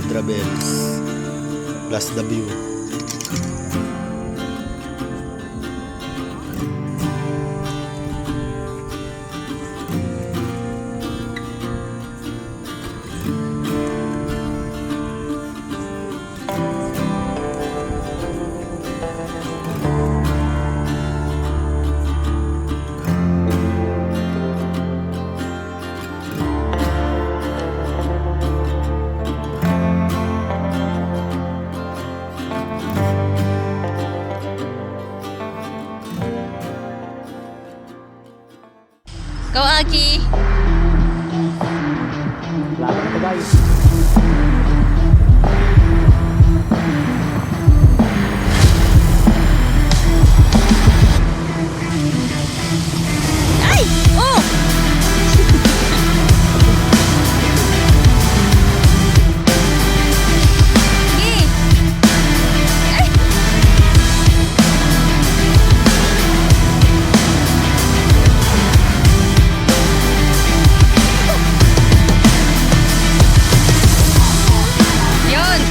Travels plus the view. Go, Aki! Lahat na guys. Ay! Oh! Sige! Ay! Yun!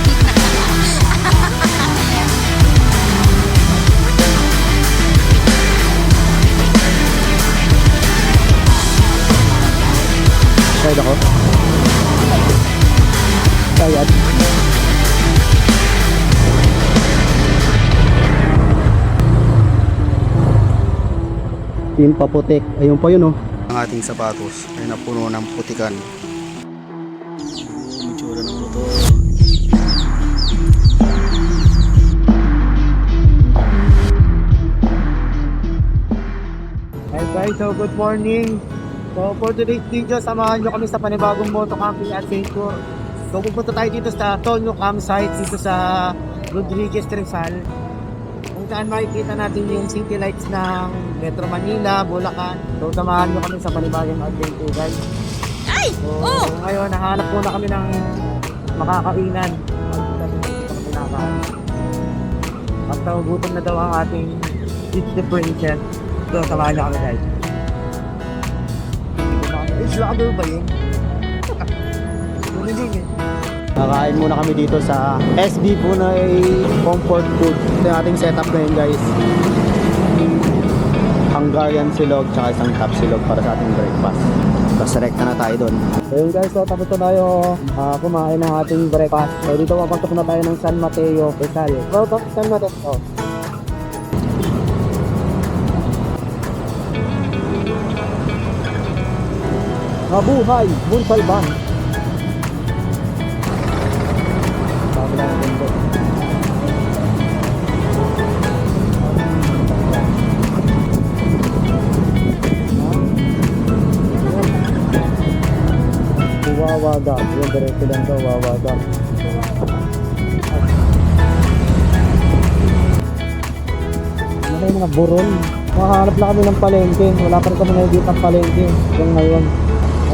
Side ako. Sayad. Team Paputik. Ayun pa yun oh. Ang ating sapatos ay napuno ng putikan. Yung itsura ng motor. Hey guys, so good morning. So for today's video, samahan nyo kami sa panibagong moto camping adventure. So pupunta tayo dito sa Tonyo Campsite dito sa Rodriguez Rizal. Kung saan makikita natin yung city lights ng Metro Manila, Bulacan. So samahan nyo kami sa panibagong adventure guys. Ay! So Oh! ngayon, nahanap muna kami ng makakainan. At gutom na daw ang ating It's the Princess. So samahan nyo kami guys. Vlogger ba yun? Hindi eh. Kakain muna kami dito sa SB Punay Comfort Food. Ito yung ating setup ngayon guys. Hungarian silog tsaka isang top silog para sa ating breakfast. Tapos rekta na tayo doon. So yun guys, so tapos na tayo kumain ng ating breakfast. So dito papasok na tayo ng San Mateo, Rizal. So San Mateo. Oh. Mabuhay! Bunsalban! Sabi lang ang mundo. Wawaga. Yung diretso lang daw, Wawaga. Ano kayo mga buron? Makahanap lang kami ng palengke. Wala pa rin kami nakikita ng palengke. Hanggang ngayon.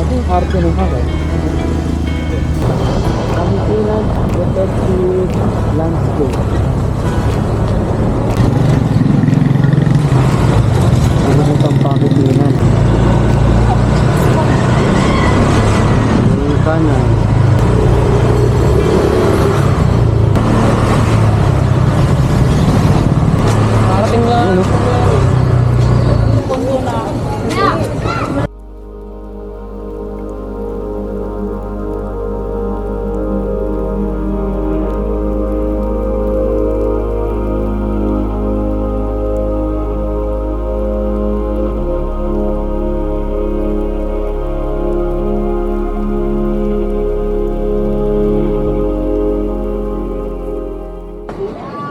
Ito yung arte ng hanggang. Pangitinan, protective landscape. Ano itong pangitinan? Yung kanan. Parating lang. Ano?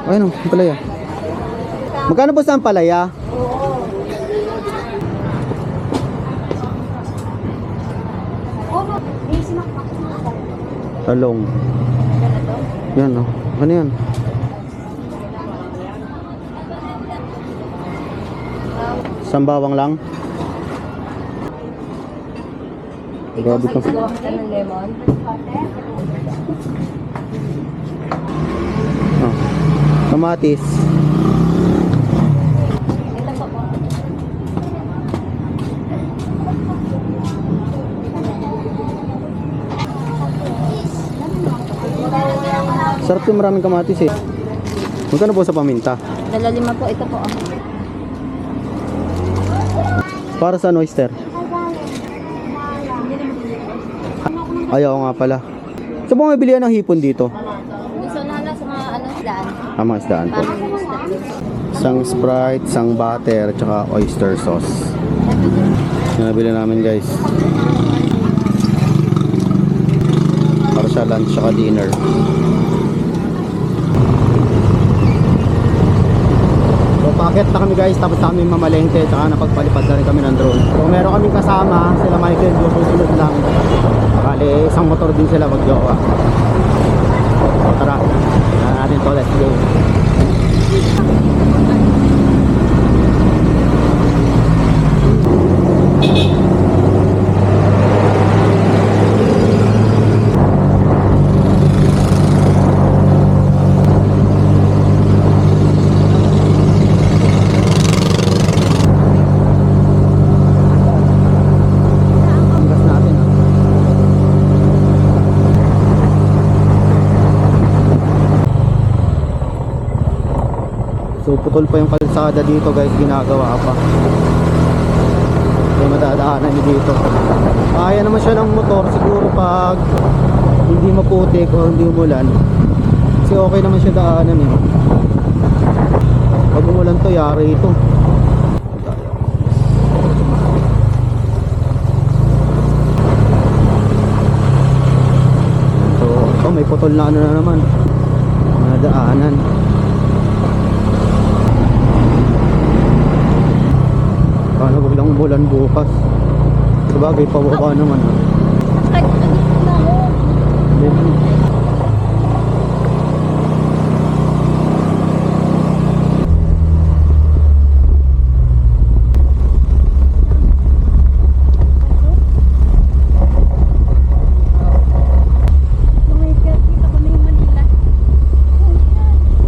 Ayun o, palaya. Magkano po sa palaya? Talong. Yan o. Ano yan? Sambawang lang? Grabe ka. Lemon. Oh. Kamatis. Sarap yung maraming kamatis eh. Magkano po sa paminta? $5 po. Ito po. Oh. Para sa oyster? Ayaw nga pala. So bumibili yan ng hipon dito? Gusto na lang sa mga isdaan. Mga isdaan po. Isang Sprite, isang butter, at saka oyster sauce. Yung nabili namin guys. Para sa lunch saka dinner. So packet na kami guys, tapos kami mamalengke, tsaka napagpalipad na rin kami ng drone. So meron kaming kasama, sila Michael, yung susunod lang. Bale, isang motor din sila mag-jowa. So tara, tingnan natin to, let's go. So putol pa yung kalsada dito guys, ginagawa pa. May madadaanan niyo dito. Kaya naman siya ng motor siguro pag hindi maputik o hindi umulan. Kasi okay naman siya daanan eh. Pag umulan to, yari ito. So may putol na ano na naman. Madaanan. Paano biglang umulan bukas? Sabagay, pababa naman ha.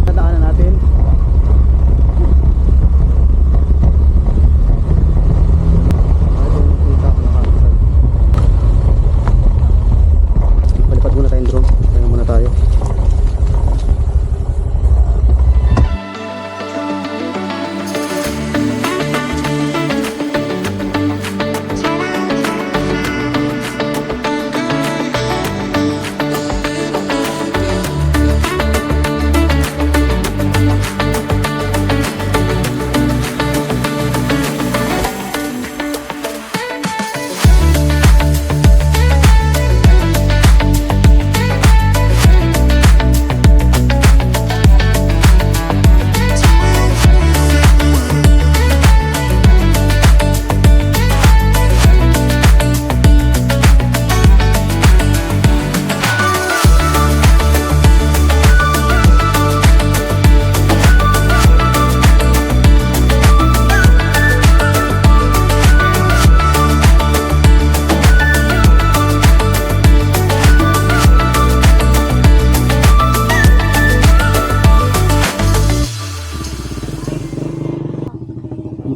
Nadaanan natin. Palipad muna tayong drone. Kaya muna tayo.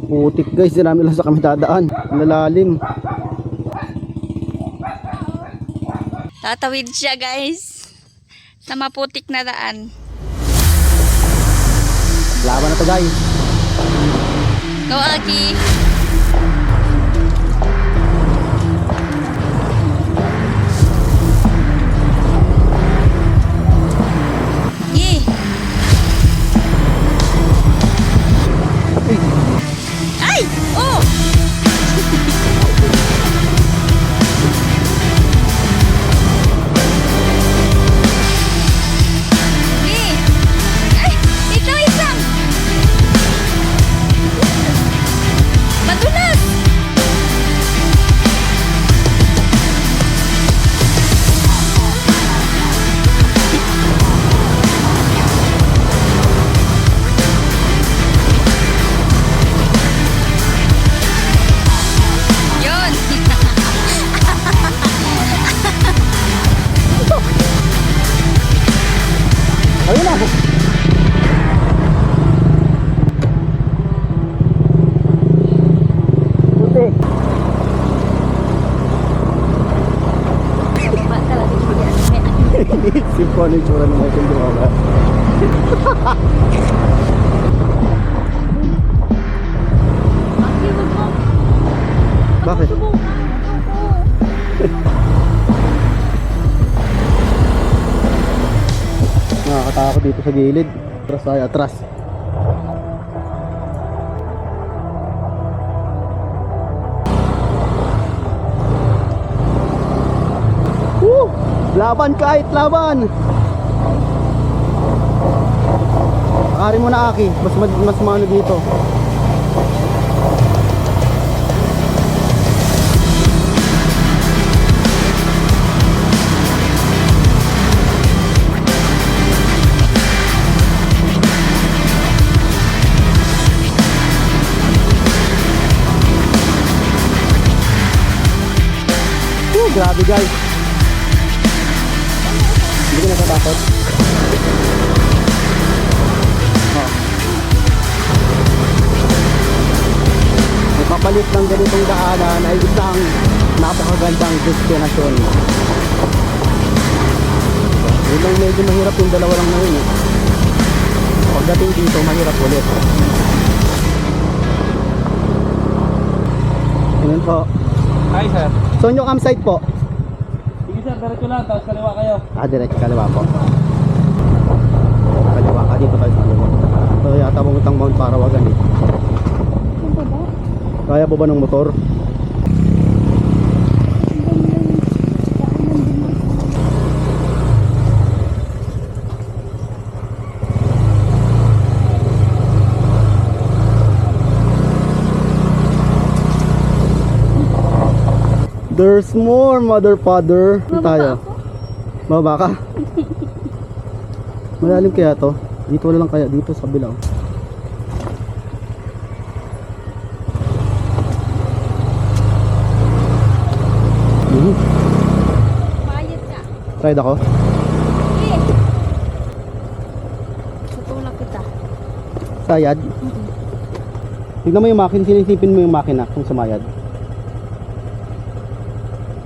Putik guys, dinami lang sa kami dadaan. Nalalim. Tatawid siya guys. Sa maputik na daan. Laban na to guys. Go Aki. Ye. Ay! Oh! Ye. Ay! Ito isang! Isip ko ano yung tsura ng Michael Duwaga. Bakit wag mo? Bakit? Subukan. Nakakatakot dito sa gilid. Atras tayo, atras. Woo! Laban kahit laban! Akari mo na Aki, mas mano dito. Grabe guys. Hindi ka natatakot. Oh. May papalit ng ganitong daanan ay isang napakagandang destinasyon. Yun lang medyo mahirap yung dalawa lang na yun eh. Pagdating dito mahirap ulit. Ayan po. Hi sir. So yung campsite po. Sige sir, diretso lang, tapos kaliwa kayo. Diretso kaliwa po. Kaliwa ka dito tayo sa kaliwa. So yata pumuntang Mount Parawagan eh. Kaya po ba ng motor? There's more, mother, father. Saan tayo? Bababa ka? Malalim kaya to? Dito na lang kaya, dito sa bilaw. Bayad ka. Ride ako? Eh. Tutulak kita. Sayad? Tignan mo yung makina, sinisipin mo yung makina kung sumayad.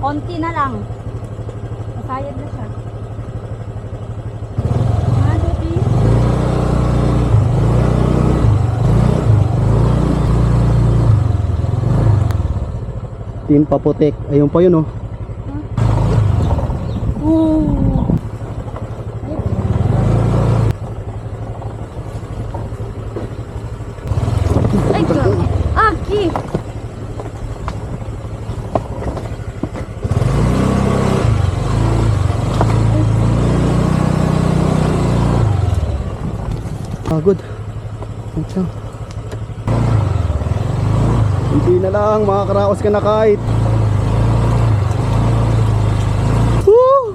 Konti na lang. Masayad na siya. Ah, Duty. Team Paputek. Ayun pa yun oh. Ooh. Ay, God. Aki! Pagod. Ito. Hindi na lang, makakaraos ka na kahit. Woo!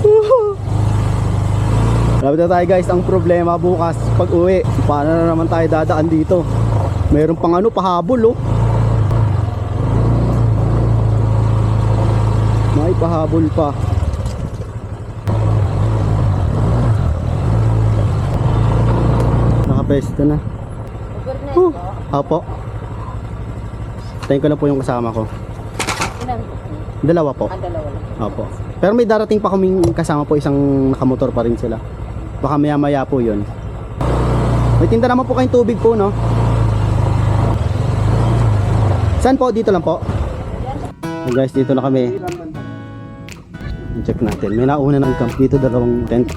Woo! Malapit na tayo guys, ang problema bukas pag uwi. Paano na naman tayo dadaan dito? Meron pang ano, pahabol oh. May pahabol pa. Nakapesto na. Apo. Tayin ko lang po yung kasama ko. Ilan? Dalawa po. Dalawa lang. Opo. Pero may darating pa kaming kasama po, isang nakamotor pa rin sila. Baka maya maya po yun. May tinda naman po kayong tubig po, no? Saan po? Dito lang po? So guys, dito na kami. Check natin. May nauna ng camp dito, dalawang tent.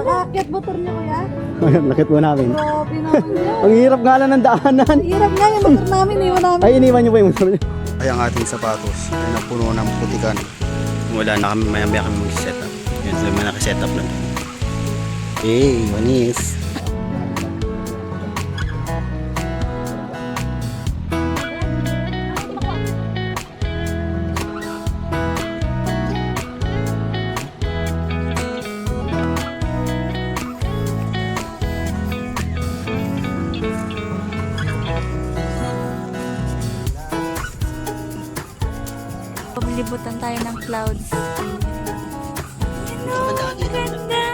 Nakaakyat motor niyo kuya? Ayun, lakit po namin. Grabe naman yan. Ang hirap nga lang ng daanan. Hirap nga yung motor namin, iwan namin. Ay, iniwan nyo po yung motor nyo. Ay, ang ating sapatos ay napuno ng putikan. Wala na kami, maya-maya kami mag-set up. Yan, so may nakaset up na. Hey, manis. Paglibutan tayo ng clouds. Ang ganda!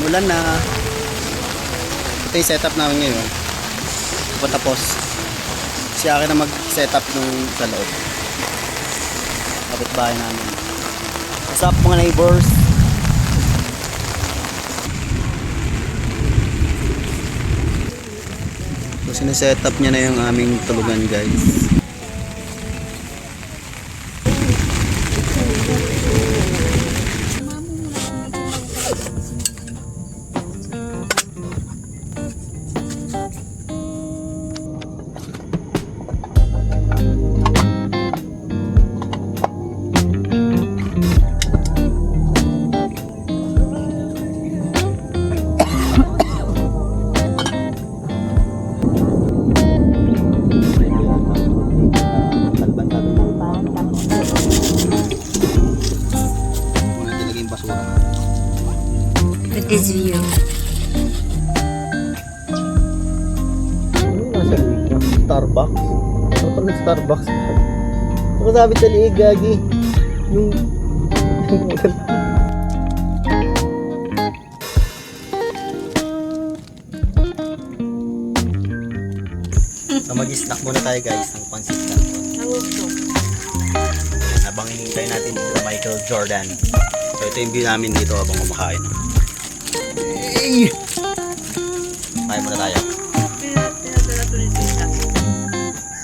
Umulan na. Ito yung setup namin ngayon. Patapos. Si akin na mag-setup nung sa loob. Kapit-bahay namin. What's up mga neighbors? So sinesetup niya na yung aming tulugan guys. It is you. Starbucks? Ano pa ng Starbucks? Ano sabi sa liig, gagi? Yung... So mag-snack muna tayo guys ng pansit canton. Habang hinihintay natin sa Michael Jordan. So ito yung view namin dito habang kumakain. Hey! Kain muna tayo.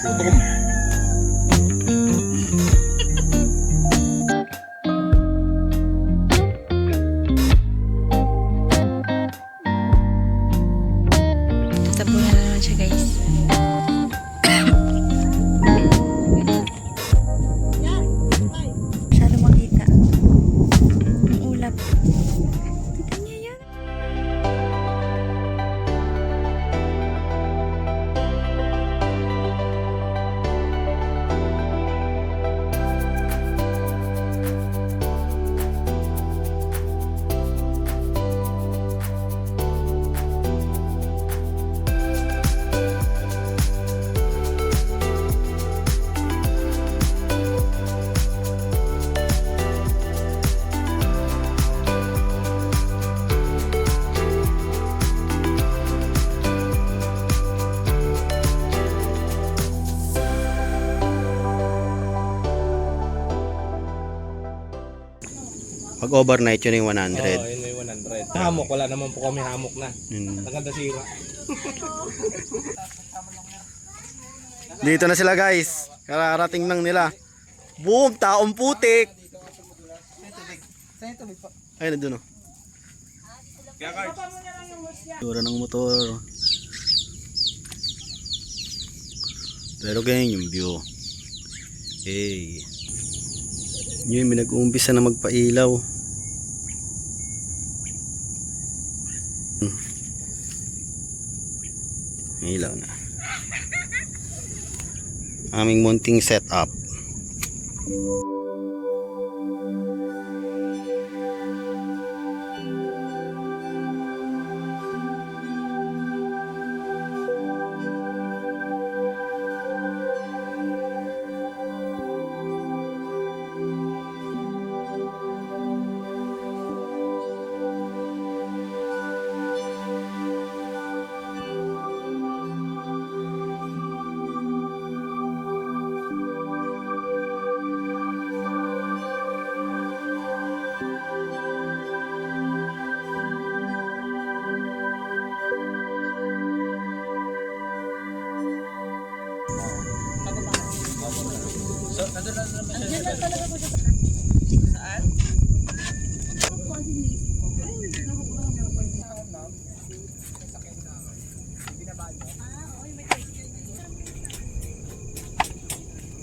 Gutom. Tabunan na naman siya guys. Masyado makita. Ang ulap. Kita niya yan. Pag overnight yun yung 100. Oo, yun yung 100. Hamok, wala naman po kami hamok na. Nagkadasira. Dito na sila guys. Kararating lang nila. Boom! Taong putik! Ay, nandun o. Tura ng motor. Pero ganyan yung view. Hey. Yun, may nag-uumpisa na magpailaw. Ilaw na. Aming munting setup.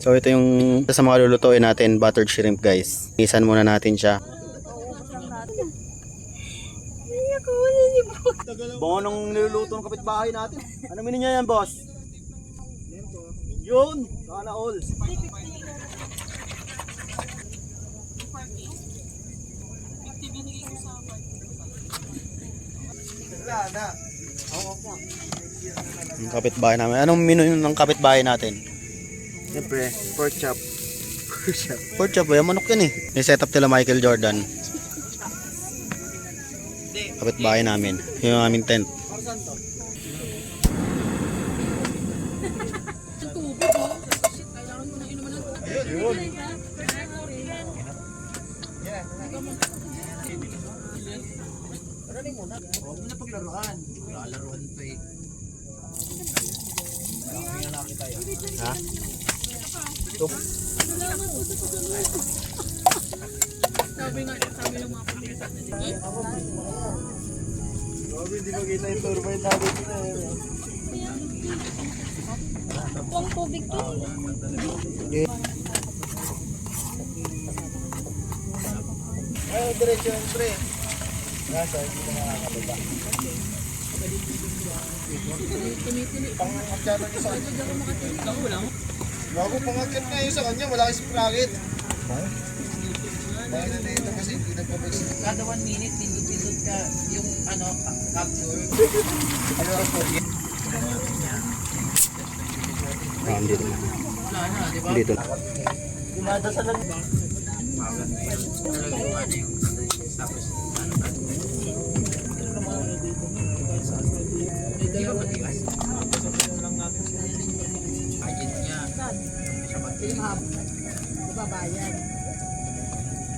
So ito yung isa sa mga lulutuin natin, buttered shrimp guys. Isan muna natin siya. Bango nung niluluto ng kapitbahay natin. Ano minin niya yan, boss? Yun! Sana all. Yung kapitbahay namin. Anong menu ng kapitbahay natin? Siyempre, pork chop. Pork chop ba? Manok yan eh. Yung setup nila Michael Jordan. Kapitbahay namin. Yung aming tent. Ha? Ang tubig to. Bago pangakit na yun sa kanya, wala kasi prakit. Dahil na ito kasi hindi nagpapagsin. Kada 1 minute, pindot-pindot ka yung capture. Dito. Wala na, di ba? Dito. Dumadasalan ba?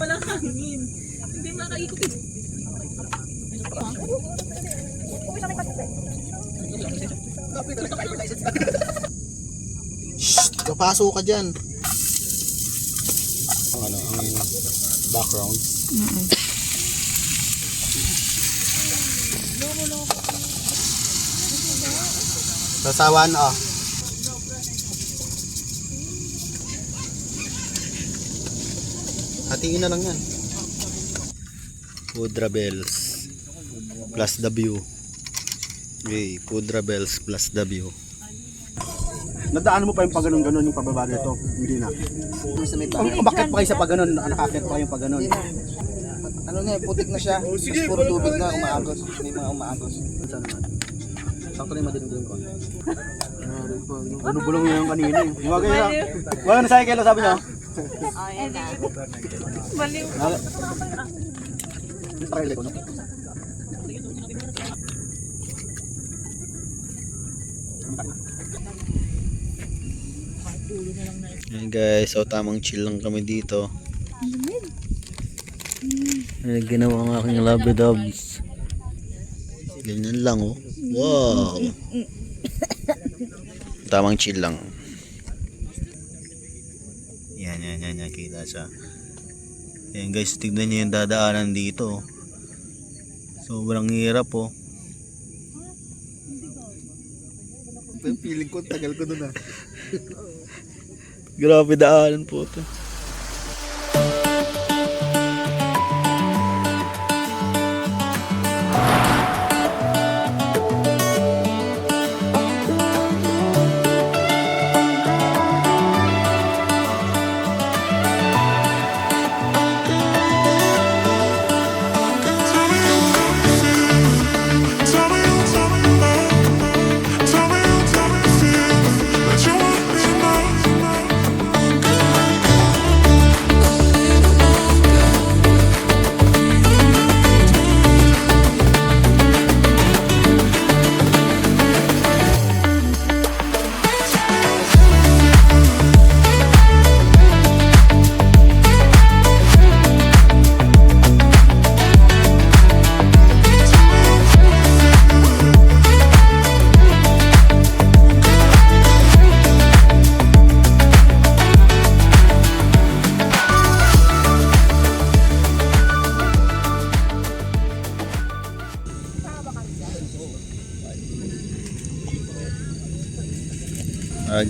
Walang hangin. Hindi makaikot. Shhh! Kapaso ka dyan. Ang background. Sasawan, oh. Hatiin na lang yan. Food Rebels plus the view. Okay, Food Rebels plus the view. Nadaan mo pa yung pag-ganon-ganon yung pababa nito? Hindi na. Umakit pa kayo sa pag-ganon, nakakit pa yung pag-ganon. Ano na, putik na siya. Puro tubig na umaagos. May mga umaagos. Sakto na yung madilim-dilim ko. Ano bulong niya yung kanina eh. Wala na sa kilo, sabi niya. Baliw. Pakilay ko, no? Ayan guys, so tamang chill lang kami dito. Ay, ginawa ang aking labidobs. Ganyan lang oh. Wow. Tamang chill lang. Yan, kita siya. Ayan guys, tignan nyo yung dadaanan dito. Sobrang hirap oh. Feeling ko, tagal ko doon ah. Grabe daanan po ito.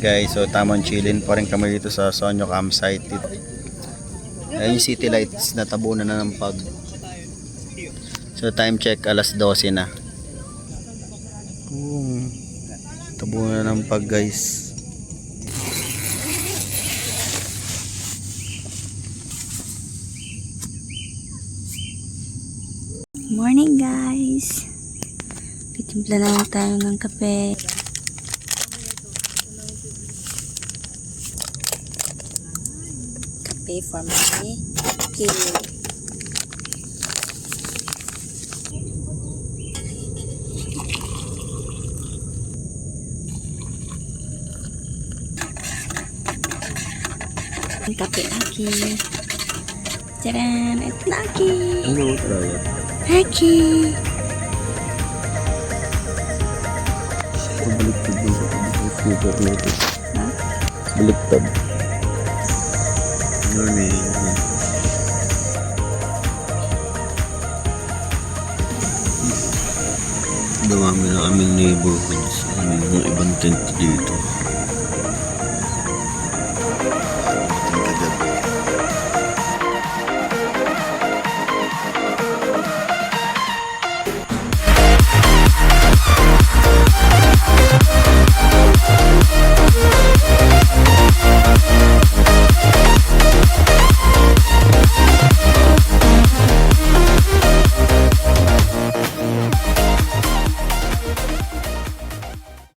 Guys, so tamang chillin pa rin kami dito sa Sonyo campsite. Ayun yung city lights, natabunan na ng pag. So time check, alas 12 na. Tabunan na ng pag guys. Morning guys. Titimpla na lang tayo ng kape. Kape for me. Thank you. Ang kape Aki. Tcharan! Ito na Aki. Ano talaga? Aki. Baliktad mo sa super natin. Ha? Baliktad. Ano ni? Dumami na aming neighborhoods. May mga ibang tent dito.